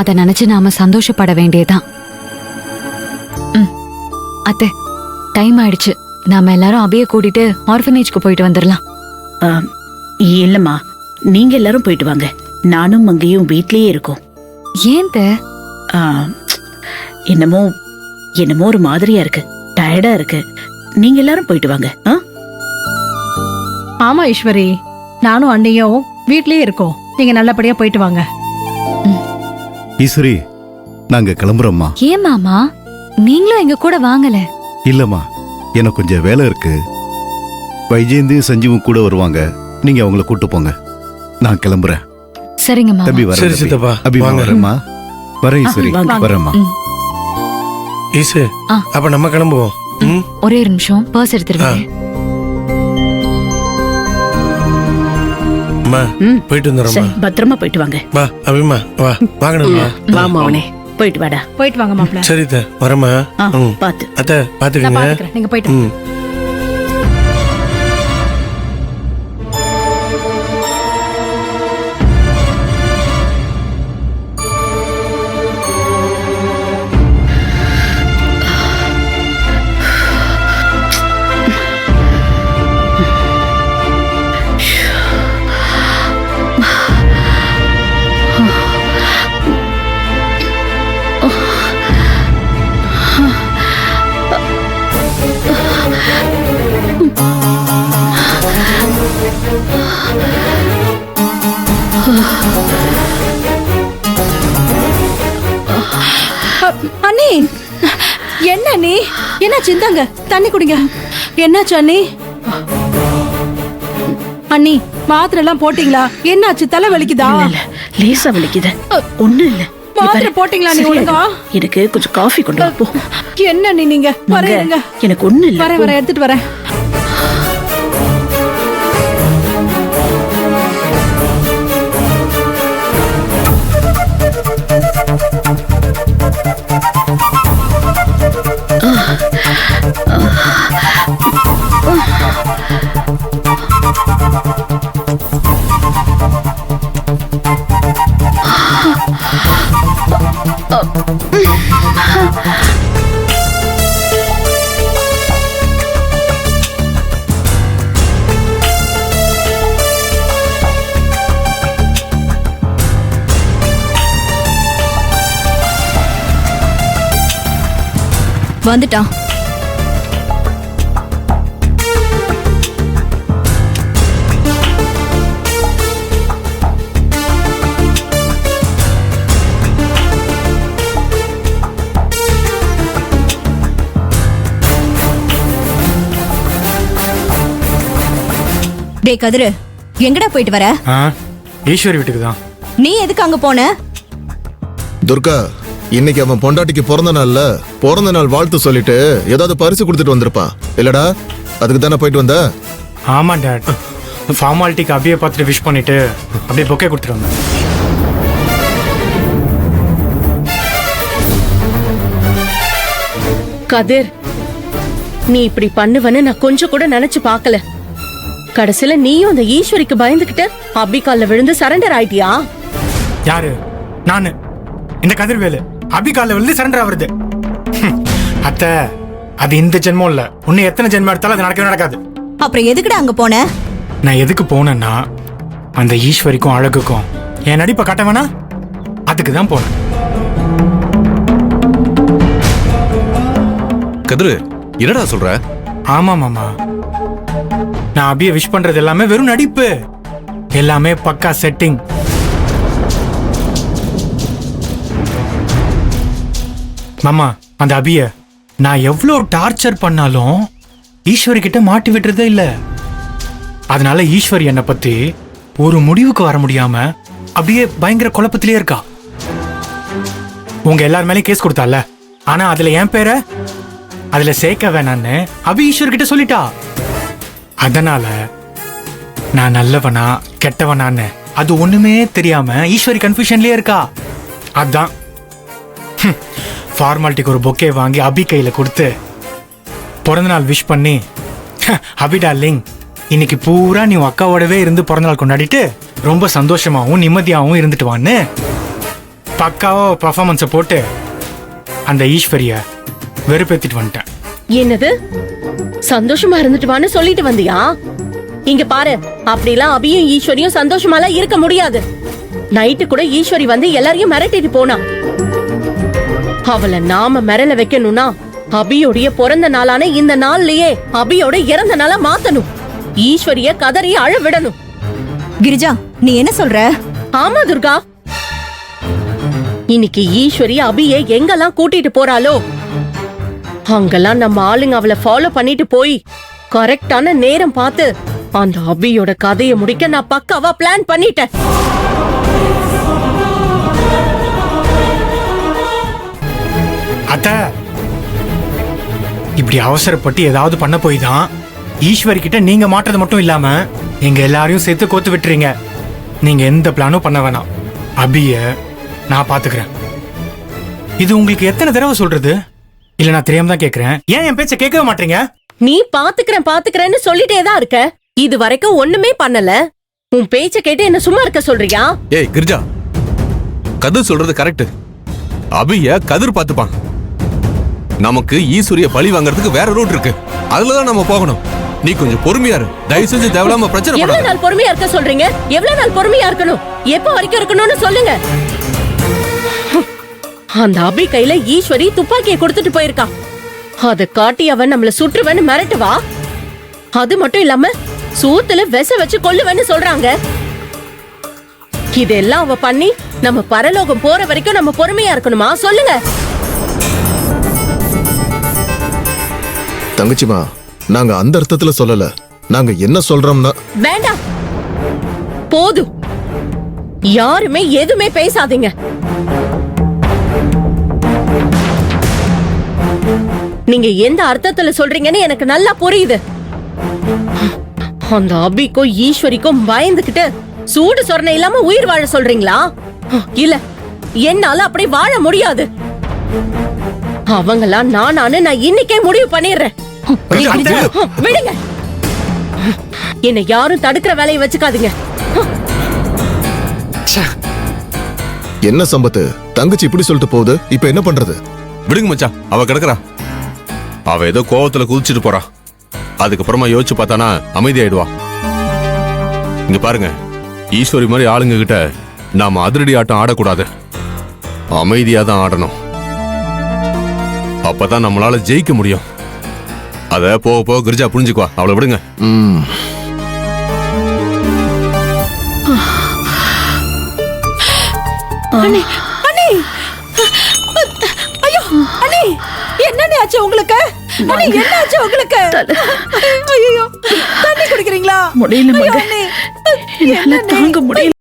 அத நினைச்சு நாம சந்தோஷப்பட வேண்டியதுதான். அத்தை, டைம் ஆயிடுச்சு. நாம எல்லாரும் அபிய கூட்டிட்டு ஆர்ஃபனேஜ்க்கு போயிட்டு வந்துடலாம். இல்லம்மா, நீங்க எல்லாரும் போயிட்டு வாங்க. நானும் அங்கேயும் வீட்லயே இருக்கோம். ஏன் தே? என்னமோ என்னமோ ஒரு மாதிரியா இருக்கு, டயர்டா இருக்கு. நீங்க எல்லாரும் போயிட்டு வாங்க. ஆமா ஈஸ்வரி, நானும் அண்ணியும் வீட்லயே இருக்கோம். நீங்க நல்லபடியா போயிட்டு வாங்க. ஈஸ்வரி, நாங்க கிளம்புறோம்மா. ஏன் மாமா, நீங்களும் எங்க கூட வாங்கல? இல்லம்மா, எனக்கு கொஞ்சம் வேலை இருக்கு. வைஜெயந்தி சஞ்சீவும் கூட வருவாங்க. நீங்க அவங்கள கூட்டு போங்க. நான் கிளம்புறேன். சரிங்க மாமா. தம்பி வரேன். சரி சித்தப்பா, அபிமா வாங்க. வரேம்மா. வரேன் ஈஸ்வரி, வரேம்மா. ஈசு, அப்ப நம்ம கிளம்புவோம். ஒரே ஒரு நிமிஷம், பர்ஸ் எடுத்துருவேன். அம்மா, போயிட்டு வந்துடுறோம்மா. சரி, பத்திரமா போயிட்டு வாங்க. வா அபிமா, வா வாங்கணும்மா. வாமா அவனே, போயிட்டு வாடா. போயிட்டு வாங்க மாப்பிள்ள. சரி அத்தை, வரேம்மா. பாத்து அத்தை நான் பாத்துக்கங்க. பாத்துக்கிறேன், நீங்க போயிட்டு வாங்க. அண்ணி, என்ன நீ? என்ன சிந்தாங்க, தண்ணி குடிங்க. என்னாச்சு அண்ணி? அண்ணி, மாத்திரை எல்லாம் போட்டீங்களா? என்னாச்சு, தலை வலிக்குதா? இல்ல, லேசா வலிக்குது. ஒண்ணும் இல்ல. மாத்திரை போட்டீங்களா நீ ஒழுங்கா? எனக்கு கொஞ்சம் காஃபி கொண்டு வா போ. என்ன நீ, நீங்க வரேங்க. எனக்கு ஒண்ணும் இல்ல. வரேன், எடுத்துட்டு வரேன். வந்துட்டான். டே கதிரு, எங்கடா போயிட்டு வர? ஈஸ்வரி வீட்டுக்கு தான். நீ எதுக்கு அங்க போன? துர்கா, இன்னைக்கு அவன் பொண்டாட்டிக்கு பிறந்த நாள் வாழ்த்து சொல்லிட்டு ஏதாவது பரிசு கொடுத்துட்டு வந்திருப்பான் இல்லடா? அதுக்கு தானே போயிட்டு வந்த? ஆமா டாட், ஃபார்மாலிட்டிக்கு அப்படியே பார்த்துட்டு விஷ் பண்ணிட்டு அப்படியே பொக்கே கொடுத்துட்டு வந்தேன். கதிர், நீ இப்படி பண்ணுவன்னு நான் கொஞ்சம் கூட நினைச்சு பார்க்கல. கடைசியில நீயும் அந்த ஈஸ்வரிக்கு பயந்துகிட்டு அபி கால்ல விழுந்து சரண்டர் ஆயிட்டியா? யாரு? நானு. இந்த கதிர்வேலு அபி கால்ல விழுந்து சரண்டர் ஆகுறது. அத்தை, அது இந்த ஜென்மம் இல்ல, இன்னும் எத்தனை ஜென்மம் எடுத்தாலும் அது நடக்கவே நடக்காது. அப்புறம் எதுக்குடா அங்க போன? நான் எதுக்கு போனேன்னா, அந்த ஈஸ்வரிக்கும் அழகுக்கும் என் நடிப்பை காட்ட வேணா, அதுக்கு தான் போனேன். கதிரு, என்னடா சொல்ற? ஆமா மாமா, நான் அபிய விஷ் பண்றது எல்லாமே வெறும் நடிப்பு, எல்லாமே பக்கா செட்டிங். மாமா, அந்த அபிய நான் எவ்வளவு டார்ச்சர் பண்ணாலும் ஈஸ்வரி கிட்ட மாட்டி விட்டுறதே இல்ல. அதனால ஈஸ்வரி என்னை பத்தி ஒரு முடிவுக்கு வர முடியாம அப்படியே பயங்கர குழப்பத்திலே இருக்கா. உங்க எல்லார் மேலேயும் கேஸ் கொடுத்தால, ஆனா அதுல என் பேரை அதுல சேர்க்க வேணான்னு அபி ஈஸ்வர் கிட்ட சொல்லிட்டா. அதனால நான் நல்லவனா கெட்டவனான்னு அது ஒண்ணுமே தெரியாம ஈஸ்வரி கன்ஃபியூஷன்லயே இருக்கா. அதான் ஃபார்மாலிட்டிக்கு ஒரு பொக்கே வாங்கி அபி கையில கொடுத்து பிறந்தநாள் விஷ் பண்ணி, அபி டார்லிங், இன்னைக்கு பூரா நீ அக்காவோடவே இருந்து பிறந்தநாள் கொண்டாடிட்டு ரொம்ப சந்தோஷமாவும் நிம்மதியாகவும் இருந்துட்டு வான்னு பக்காவா பர்ஃபார்மன்ஸை போட்டு அந்த ஈஸ்வரிய வெறுப்பேத்திட்டு வந்துட்டேன். என்னது சந்தோஷமா இருந்துட்டு வான்னு சொல்லிட்டு வந்தியா? இங்க பாரு, அப்படிலாம் அபியும் ஈஸ்வரியும் சந்தோஷமாலாம் இருக்க முடியாது. நைட்டு கூட ஈஸ்வரி வந்து எல்லாரையும் மிரட்டிட்டு போனா. அவளை நாம மிரள வைக்கணும்னா அபியோடைய பிறந்த நாளான இந்த நாள்லயே அபியோட இறந்த நாளா மாத்தணும். ஈஸ்வரிய கதறி அழ விடணும். கிரிஜா, நீ என்ன சொல்ற? ஆமா துர்கா, இன்னைக்கு ஈஸ்வரி அபியை எங்கெல்லாம் கூட்டிட்டு போறாளோ அங்கெல்லாம் நம்ம ஆளுங்க அவளை ஃபாலோ பண்ணிட்டு போய் கரெக்டான நேரம் பார்த்து அந்த அபியோட கதையை முடிக்க நான் பக்காவா பிளான் பண்ணிட்டேன். அத்த, இப்படி அவசரப்பட்டு ஏதாவது பண்ண போய் தான் ஈஸ்வரி கிட்ட நீங்க மாட்டுறது மட்டும் இல்லாம எங்க எல்லாரையும் சேர்த்து கோத்து விட்டுறீங்க. நீங்க எந்த பிளானும் பண்ண வேணாம். அபிய நான் பாத்துக்கிறேன். இது உங்களுக்கு எத்தனை தடவை சொல்றது? இல்ல நான் தெரியாம தான் கேக்குறேன். ஏன் என் பேச்ச கேட்கவே மாட்டீங்க? நீ பாத்துக்கிறேன்னு சொல்லிட்டே தான் இருக்க. இது வரைக்கும் ஒண்ணுமே பண்ணல. உன் பேச்ச கேட்டு என்ன சும்மா இருக்க சொல்றியா? ஏய் கிரிஜா, கதிர் சொல்றது கரெக்ட். அபிய கதிர் பாத்துப்பான். நமக்கு ஈஸ்வரிய பழி வாங்குறதுக்கு வேற ரூட் இருக்கு. அதுலதான் நம்ம போகணும். நீ கொஞ்சம் பொறுமையா இரு. தயவு செஞ்சு தேவையில்லாம பிரச்சனை எவ்வளவு பண்ணாத. நாள் பொறுமையா இருக்க சொல்றீங்க? எவ்வளவு நாள் பொறுமையா இருக்கணும்? எப்ப வரைக்கும் இருக்கணும்னு சொல்லுங்க. அந்த அபி கையில ஈஸ்வரி துப்பாக்கியை கொடுத்துட்டு போயிருக்கா. அத காட்டி அவன் நம்மள சுற்றுவேன்னு மிரட்டுவா. அது மட்டும் இல்லாம சூத்துல விச வச்சு கொல்லுவேன்னு சொல்றாங்க. இதெல்லாம் அவ பண்ணி நம்ம பரலோகம் போற வரைக்கும் நம்ம பொறுமையா இருக்கணுமா? சொல்லுங்க. தங்கச்சிமா, நாங்க அந்த அர்த்தத்துல சொல்லல. நாங்க என்ன சொல்றோம்னா, வேண்டாம், போதும். யாருமே எதுவுமே பேசாதீங்க. நீங்க எந்த அர்த்தத்துல சொல்றீங்கன்னு எனக்கு நல்லா புரியுது. அந்த அபிக்கும் ஈஸ்வரிக்கும் பயந்துகிட்டு சூடு சொரணை இல்லாம உயிர் வாழ சொல்றீங்களா? இல்ல, என்னால அப்படி வாழ முடியாது. அவங்களாம் நானானு நான் இன்னைக்கே முடிவு பண்ணிடுறேன். விடுங்க, என்னை யாரும் தடுக்கிற வேலையை வச்சுக்காதீங்க. என்ன சம்பத்து, தங்கச்சி இப்படி சொல்லிட்டு போகுது, இப்ப என்ன பண்றது? விடுங்க மச்சான், அவ கிடக்குறா. அவ ஏதோ கோவத்துல குதிச்சுட்டு போறா. அதுக்கப்புறமா யோசிச்சு பார்த்தானா அமைதியாயிடுவா. இங்க பாருங்க, ஈஸ்வரி மாதிரி ஆளுங்க கிட்ட நாம அதிரடி ஆட்டம் ஆடக்கூடாது. அமைதியா தான் ஆடணும். அப்பதான் நம்மளால ஜெயிக்க முடியும். அத போக போக கிரிஜா புரிஞ்சுக்குவா. அவளை விடுங்க. அண்ணி, அண்ணி, ஐயோ, அண்ணி, என்னண்ணே ஆச்சு உங்களுக்கு? அண்ணி, என்ன ஆச்சு உங்களுக்கு? ஐயோ, தண்ணி குடிக்கிறீங்களா? முடியல ஐயோ, மங்க. அண்ணி, என்னால தாங்க முடியல.